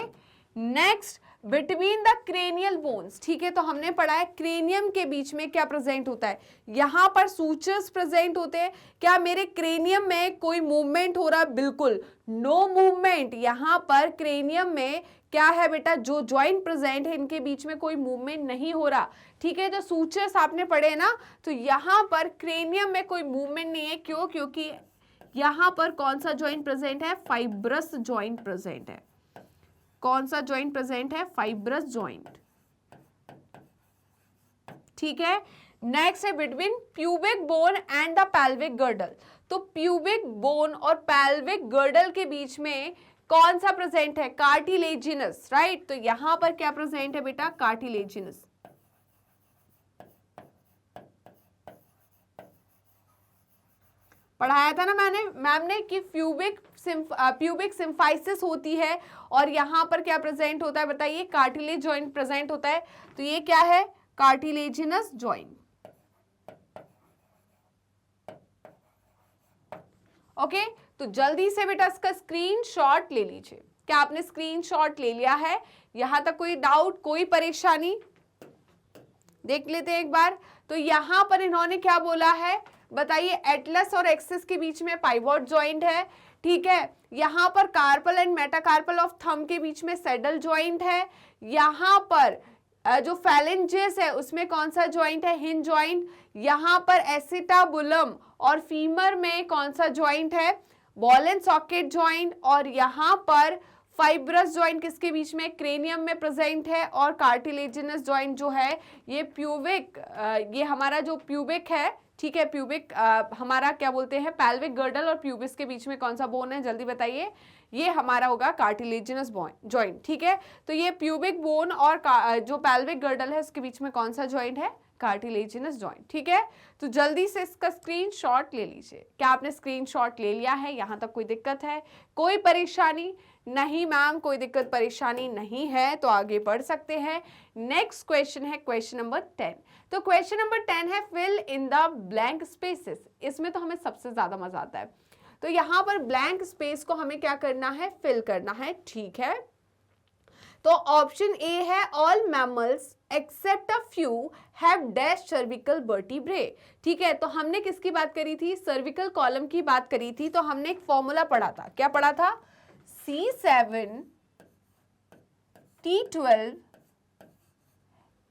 Next between the cranial bones, ठीक है, तो हमने पढ़ा है क्रेनियम के बीच में क्या प्रेजेंट होता है, यहां पर सूचर्स प्रेजेंट होते हैं। क्या मेरे क्रेनियम में कोई मूवमेंट हो रहा है, बिल्कुल नो मूवमेंट। यहां पर क्रेनियम में क्या है बेटा, जो जॉइंट प्रेजेंट है इनके बीच में कोई मूवमेंट नहीं हो रहा, ठीक है। जो सूचर्स आपने पढ़े ना, तो यहां पर क्रेनियम में कोई मूवमेंट नहीं है, क्यों, क्योंकि यहां पर कौन सा जॉइंट प्रेजेंट है, फाइब्रस जॉइंट प्रेजेंट है। कौन सा जॉइंट प्रेजेंट है, फाइब्रस जॉइंट, ठीक है। नेक्स्ट है between pubic bone and the pelvic girdle. तो प्यूबिक बोन और पैल्विक गर्डल के बीच में कौन सा प्रेजेंट है, कार्टिलेजिनस, राइट। तो यहां पर क्या प्रेजेंट है बेटा, कार्टिलेजिनस। पढ़ाया था ना मैम ने कि प्यूबिक सिम्फाइसिस होती है और यहां पर क्या प्रेजेंट होता है बताइए, कार्टिलेज जॉइंट प्रेजेंट होता है। तो ये क्या है, कार्टिलेजिनस जॉइंट, ओके। तो जल्दी से बेटा इसका स्क्रीनशॉट ले लीजिए। क्या आपने स्क्रीनशॉट ले लिया है, यहां तक कोई डाउट, कोई परेशानी, देख लेते हैं एक बार। तो यहां पर इन्होंने क्या बोला है बताइए, एटलस और एक्सिस के बीच में पाइवोट जॉइंट है, ठीक है। यहां पर carpal and metacarpal of thumb के बीच में सैडल जॉइंट है। यहां पर जो फैलेंजेस है उसमें कौन सा जॉइंट है, हिंज जॉइंट। यहां पर एसिटाबुलम और फीमर में कौन सा जॉइंट है, बॉल एंड सॉकेट जॉइंट। और यहां पर फाइब्रस जॉइंट किसके बीच में, क्रेनियम में प्रेजेंट है। और कार्टिलेजिनस जॉइंट जो है ये प्यूबिक, ये हमारा जो प्यूबिक है, ठीक है, प्यूबिक हमारा क्या बोलते हैं, पैल्विक गर्डल और प्यूबिस के बीच में कौन सा बोन है, जल्दी बताइए, ये हमारा होगा कार्टिलेजिनस जॉइंट, ठीक है। तो ये प्यूबिक बोन और जो पैल्विक गर्डल है उसके बीच में कौन सा जॉइंट है, कार्टिलेजिनस जॉइंट, ठीक है। तो जल्दी से इसका स्क्रीनशॉट ले लीजिए। क्या आपने स्क्रीनशॉट ले लिया है, यहां तक कोई दिक्कत है, कोई परेशानी नहीं मैम, कोई दिक्कत परेशानी नहीं है, तो आगे बढ़ सकते हैं। नेक्स्ट क्वेश्चन है क्वेश्चन नंबर 10। तो क्वेश्चन नंबर 10 है fill in the blank spaces. इसमें तो हमें सबसे ज्यादा मजा आता है। तो यहां पर ब्लैंक स्पेस को हमें क्या करना है, फिल करना है, ठीक है। तो ऑप्शन ए है all mammals except a few have dash cervical vertebrae, ठीक है। तो हमने किसकी बात करी थी, सर्विकल कॉलम की बात करी थी। तो हमने एक फॉर्मूला पढ़ा था, क्या पढ़ा था, C7 T12,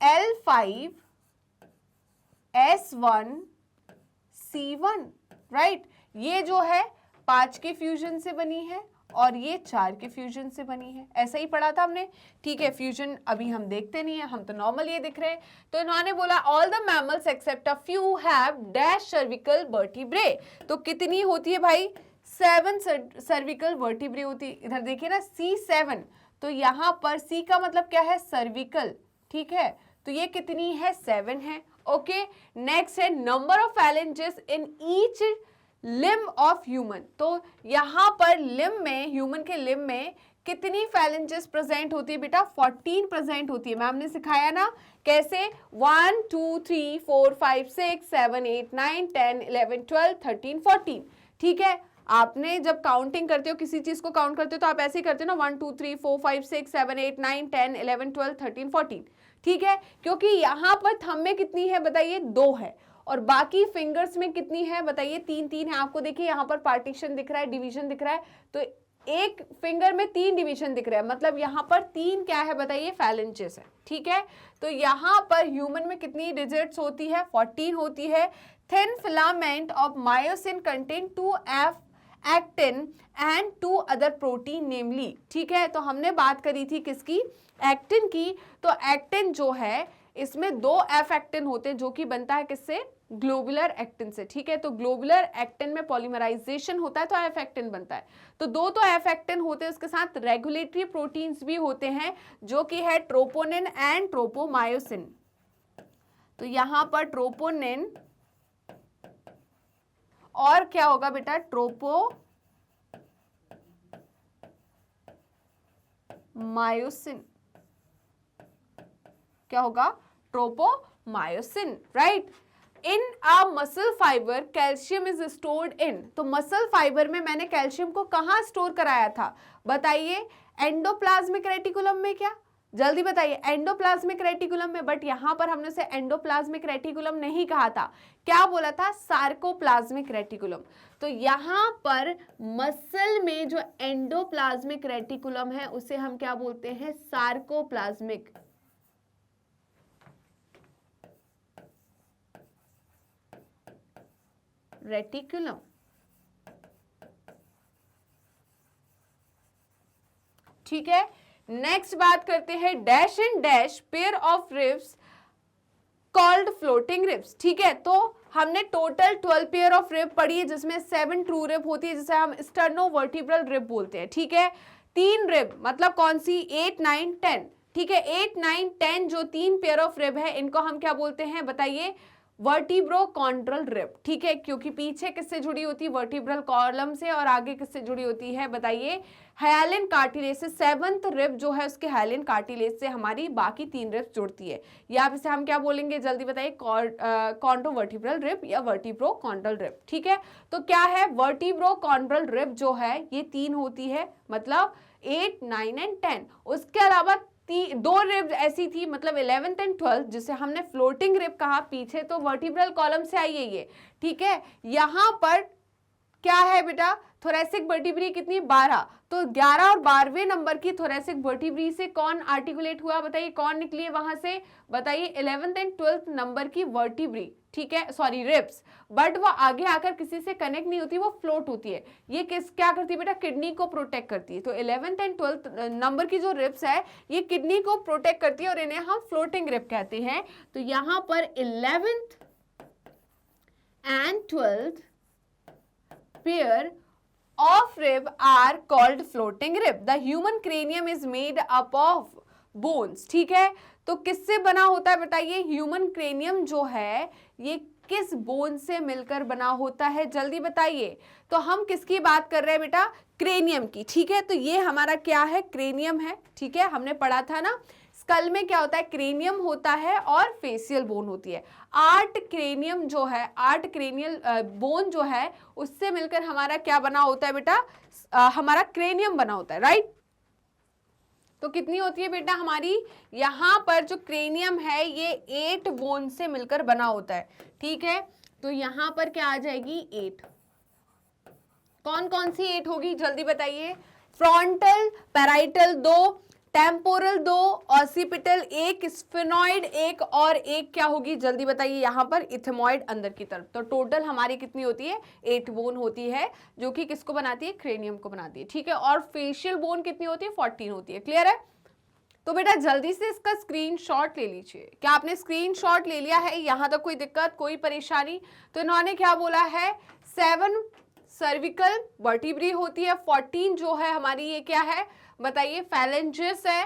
L5, S1, C1, right. ये जो है 5 के फ्यूजन से बनी है और ये 4 के फ्यूजन से बनी है, ऐसा ही पढ़ा था हमने, ठीक है। फ्यूजन अभी हम देखते नहीं है, हम तो नॉर्मल ये दिख रहे हैं। तो इन्होंने बोला all the mammals except a few have dash cervical vertebrae. तो कितनी होती है भाई, 7 सर्विकल वर्टिब्रे होती है। इधर देखिए ना C7, तो यहाँ पर C का मतलब क्या है, सर्विकल, ठीक है। तो ये कितनी है, 7 है, ओके। नेक्स्ट है number of phalanges in each limb of human. तो यहाँ पर लिम्ब में, ह्यूमन के लिम्ब में कितनी फैलेंजेस प्रेजेंट होती है बेटा, 14 प्रेजेंट होती है। मैम ने सिखाया ना कैसे, 1 2 3 4 5 6 7 8 9 10 11 12 13 14, ठीक है। आपने जब काउंटिंग करते हो, किसी चीज को काउंट करते हो, तो आप ऐसे ही करते हो ना, 1 2 3 4 5 6 7 8 9 10 11 12 13 14, ठीक है। क्योंकि यहाँ पर थंब में कितनी है बताइए, 2 है, और बाकी फिंगर्स में कितनी है बताइए, 3 है। आपको देखिए यहाँ पर पार्टीशन दिख रहा है, डिवीजन दिख रहा है, तो एक फिंगर में 3 डिवीजन दिख रहा है, मतलब यहाँ पर 3 क्या है बताइए, फैलेंजेस है, ठीक है। तो यहाँ पर ह्यूमन में कितनी डिजिट्स होती है, 14 होती है। Thin filament of myosin contain 2 actin and 2 other protein namely, ठीक है। तो हमने बात करी थी किसकी, एक्टिन की। तो एक्टिन जो है, इसमें 2 एफ एक्टिन होते हैं, जो कि बनता है किससे, ग्लोबुलर एक्टिन से, ठीक है। तो ग्लोबुलर एक्टिन में पॉलीमराइजेशन होता है तो एफ एक्टिन बनता है। तो 2 तो एफ एक्टिन होते हैं, उसके साथ रेगुलेटरी प्रोटीन्स भी होते हैं, जो कि है ट्रोपोनिन एंड ट्रोपोमायोसिन। तो यहां पर ट्रोपोनिन और क्या होगा बेटा, ट्रोपोमायोसिन, क्या होगा, tropomyosin, right. In a muscle fibre calcium is stored in. तो मसल फाइबर में मैंने कैल्शियम को कहाँ स्टोर कराया था बताइए, एंडोप्लाज्मिक रेटिकुलम में। क्या, जल्दी बताइए, एंडोप्लाज्मिक रेटिकुलम में। बट यहां पर हमने उसे एंडोप्लाज्मिक रेटिकुलम नहीं कहा था, क्या बोला था, सार्कोप्लाज्मिक रेटिकुलम। तो यहां पर मसल में जो एंडोप्लाज्मिक रेटिकुलम है उसे हम क्या बोलते हैं, सार्कोप्लाज्मिक रेटिकुलम, ठीक है। नेक्स्ट बात करते हैं, dash and dash pair of ribs called floating ribs, ठीक है। तो हमने टोटल 12 पेयर ऑफ रिब पढ़ी है, जिसमें 7 ट्रू रिब होती है, जिसे हम स्टर्नोवर्टिब्रल रिब बोलते हैं, ठीक है। 3 रिब मतलब कौन सी, 8 9 10, ठीक है। 8 9 10 जो 3 पेयर ऑफ रिब है, इनको हम क्या बोलते हैं बताइए, वर्टिब्रोकॉन्ड्रल रिब, ठीक है। क्योंकि पीछे किससे जुड़ी होती है, वर्टिब्रल कॉलम से, और आगे किससे जुड़ी होती है बताइए, हाइलिन कार्टिलेज से। 7th रिब जो है उसके हाइलिन कार्टिलेज से हमारी बाकी 3 रिब्स जुड़ती है। या इसे हम क्या बोलेंगे, जल्दी बताइए, कॉन्ट्रोवर्टिब्रल रिब या वर्टिब्रोकॉन्ड्रल रिब, ठीक है। तो क्या है, वर्टिब्रोकॉन्ड्रल रिब जो है ये 3 होती है, मतलब 8 9 एंड 10। उसके अलावा 2 रिब ऐसी थी, मतलब 11th एंड 12th, जिसे हमने फ्लोटिंग रिब कहा। पीछे तो वर्टिब्रल कॉलम से आई है ये, ठीक है। यहां पर क्या है बेटा, थोरेसिक वर्टिब्री कितनी, 12। तो 11 और 12वें नंबर की थोरेसिक वर्टिब्री से कौन आर्टिकुलेट हुआ बताइए, कौन निकली है वहां से बताइए, 11th एंड 12th नंबर की वर्टिब्री, ठीक है, सॉरी रिब्स। बट वो आगे आकर किसी से कनेक्ट नहीं होती, वो फ्लोट होती है। ये क्या करती है बेटा, किडनी को प्रोटेक्ट करती है। तो 11th एंड 12th नंबर की जो रिब्स है, ये किडनी को प्रोटेक्ट करती है, और इन्हें हम फ्लोटिंग रिब कहते हैं। तो यहां पर 11th and 12th pair of rib are called floating rib. The human cranium is made up of bones, ठीक है। तो किससे बना होता है बताइए, ह्यूमन क्रेनियम जो है ये किस बोन से मिलकर बना होता है, जल्दी बताइए। तो हम किसकी बात कर रहे हैं बेटा, क्रेनियम की, ठीक है। तो ये हमारा क्या है, क्रेनियम है, ठीक है। हमने पढ़ा था ना, स्कल में क्या होता है, क्रेनियम होता है और फेशियल बोन होती है। 8 क्रेनियम जो है, 8 क्रेनियल बोन जो है, उससे मिलकर हमारा क्या बना होता है बेटा, हमारा क्रेनियम बना होता है, राइट। तो कितनी होती है बेटा हमारी, यहां पर जो क्रेनियम है ये 8 बोन से मिलकर बना होता है, ठीक है। तो यहां पर क्या आ जाएगी, 8। कौन कौन सी 8 होगी जल्दी बताइए, frontal parietal 2, temporal 2, occipital 1, sphenoid 1 और एक क्या होगी जल्दी बताइए यहाँ पर, इथेमॉइड अंदर की तरफ। तो टोटल हमारी कितनी होती है, 8 बोन होती है, जो कि किसको बनाती है, क्रेनियम को बनाती है, ठीक है। और फेशियल बोन कितनी होती है, 14 होती है। क्लियर है? तो बेटा जल्दी से इसका स्क्रीनशॉट ले लीजिए। क्या आपने स्क्रीनशॉट ले लिया है? यहां तक कोई दिक्कत, कोई परेशानी? तो इन्होंने क्या बोला है, 7 सर्विकल वर्टिब्री होती है, 14 जो है हमारी ये क्या है बताइए, फैलेंजेस है,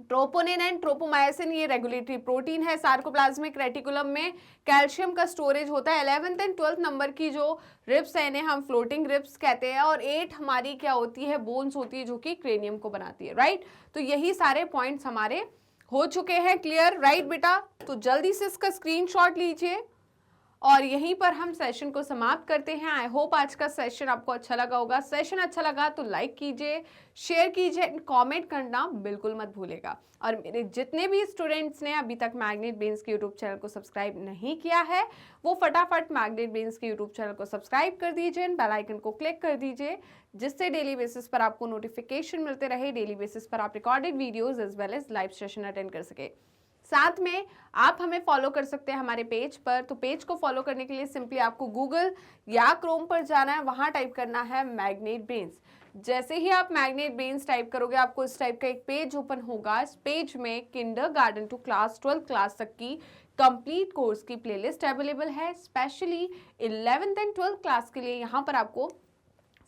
ट्रोपोनिन एंड ट्रोपोमायोसिन ये रेगुलेटरी प्रोटीन है, सार्कोप्लाज्मिक रेटिकुलम में कैल्शियम का स्टोरेज होता है, 11th एंड 12th नंबर की जो रिब्स है इन्हें हम फ्लोटिंग रिब्स कहते हैं, और 8 हमारी क्या होती है, बोन्स होती है जो कि क्रेनियम को बनाती है, राइट। तो यही सारे पॉइंट्स हमारे हो चुके हैं क्लियर, राइट बेटा। तो जल्दी से इसका स्क्रीनशॉट लीजिए और यहीं पर हम सेशन को समाप्त करते हैं। आई होप आज का सेशन आपको अच्छा लगा होगा। सेशन अच्छा लगा तो लाइक कीजिए, शेयर कीजिए, कमेंट करना बिल्कुल मत भूलेगा। और मेरे जितने भी स्टूडेंट्स ने अभी तक मैग्नेट ब्रेन्स के यूट्यूब चैनल को सब्सक्राइब नहीं किया है, वो फटाफट मैग्नेट ब्रेन्स के यूट्यूब चैनल को सब्सक्राइब कर दीजिए, बेल आइकन को क्लिक कर दीजिए, जिससे डेली बेसिस पर आपको नोटिफिकेशन मिलते रहे, डेली बेसिस पर आप recorded videos as well as live session attend कर सके। साथ में आप हमें फॉलो कर सकते हैं हमारे पेज पर। तो पेज को फॉलो करने के लिए सिंपली आपको गूगल या क्रोम पर जाना है, वहां टाइप करना है मैग्नेट ब्रेन्स। जैसे ही आप मैग्नेट ब्रेन्स टाइप करोगे आपको इस टाइप का एक पेज ओपन होगा। इस पेज में किंडरगार्टन टू क्लास 12 क्लास तक की कंप्लीट कोर्स की प्लेलिस्ट अवेलेबल है। Specially 11th and 12th class के लिए यहाँ पर आपको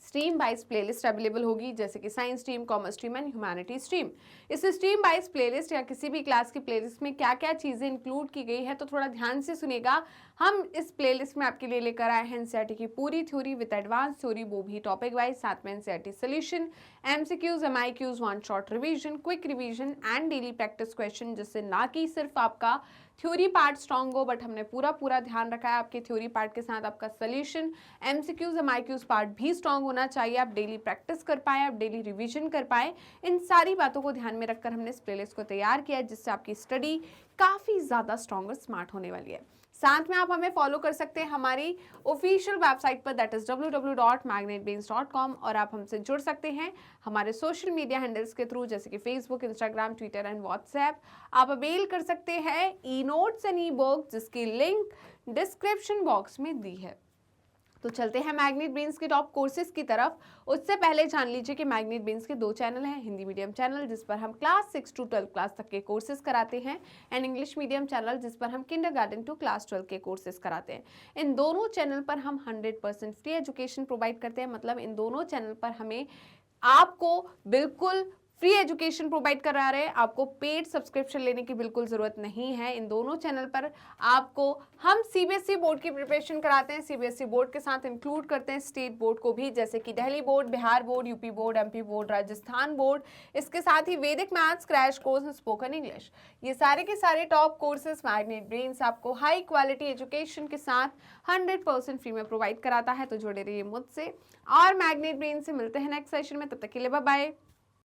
स्ट्रीम वाइज प्लेलिस्ट अवेलेबल होगी, जैसे कि science stream, commerce stream and humanity stream. इस स्ट्रीम वाइज प्लेलिस्ट या किसी भी क्लास की प्लेलिस्ट में क्या क्या चीज़ें इंक्लूड की गई है, तो थोड़ा ध्यान से सुनिएगा। हम इस प्लेलिस्ट में आपके लिए लेकर आए हैं एनसीईआरटी की पूरी थ्योरी विद एडवांस थ्योरी, वो भी टॉपिक वाइज, साथ में NCERT solution, MCQs, MIQs, one shot revision, quick revision and daily practice question, जिससे ना कि सिर्फ आपका थ्योरी पार्ट स्ट्रॉन्ग हो, बट हमने पूरा ध्यान रखा है आपके थ्योरी पार्ट के साथ आपका सोल्यूशन, एमसीक्यूज, एमआईक्यूज पार्ट भी स्ट्रॉन्ग होना चाहिए, आप डेली प्रैक्टिस कर पाए, आप डेली रिवीजन कर पाए। इन सारी बातों को ध्यान में रखकर हमने इस प्लेलिस्ट को तैयार किया है, जिससे आपकी स्टडी काफ़ी ज़्यादा स्ट्रॉन्ग और स्मार्ट होने वाली है। साथ में आप हमें फॉलो कर सकते हैं हमारी ऑफिशियल वेबसाइट पर, दैट इज www.magnetbrains.com, और आप हमसे जुड़ सकते हैं हमारे सोशल मीडिया हैंडल्स के थ्रू, जैसे कि Facebook, Instagram, Twitter and WhatsApp. आप अवेल कर सकते हैं e notes and E book, जिसकी लिंक डिस्क्रिप्शन बॉक्स में दी है। तो चलते हैं मैग्नेट ब्रेन्स के टॉप कोर्सेज की तरफ। उससे पहले जान लीजिए कि मैग्नेट ब्रेन्स के 2 चैनल हैं, हिंदी मीडियम चैनल जिस पर हम क्लास 6 to 12 क्लास तक के कोर्सेज कराते हैं, एंड इंग्लिश मीडियम चैनल जिस पर हम किंडरगार्टन टू क्लास 12 के कोर्सेज कराते हैं। इन दोनों चैनल पर हम 100% फ्री एजुकेशन प्रोवाइड करते हैं, मतलब इन दोनों चैनल पर हमें आपको बिल्कुल फ्री एजुकेशन प्रोवाइड करा रहे हैं, आपको पेड सब्सक्रिप्शन लेने की बिल्कुल ज़रूरत नहीं है। इन दोनों चैनल पर आपको हम सीबीएसई बोर्ड की प्रिपरेशन कराते हैं, सीबीएसई बोर्ड के साथ इंक्लूड करते हैं स्टेट बोर्ड को भी, जैसे कि Delhi board, Bihar board, UP board, MP board, Rajasthan board. इसके साथ ही वैदिक maths, crash course, spoken English, ये सारे के सारे टॉप कोर्सेज मैग्नेट ब्रेन्स आपको हाई क्वालिटी एजुकेशन के साथ 100% फ्री में प्रोवाइड कराता है। तो जुड़े रहिए मुझसे और मैग्नेट ब्रेन्स से मिलते हैं नेक्स्ट सेशन में, तब तक के लिए बाय बाय।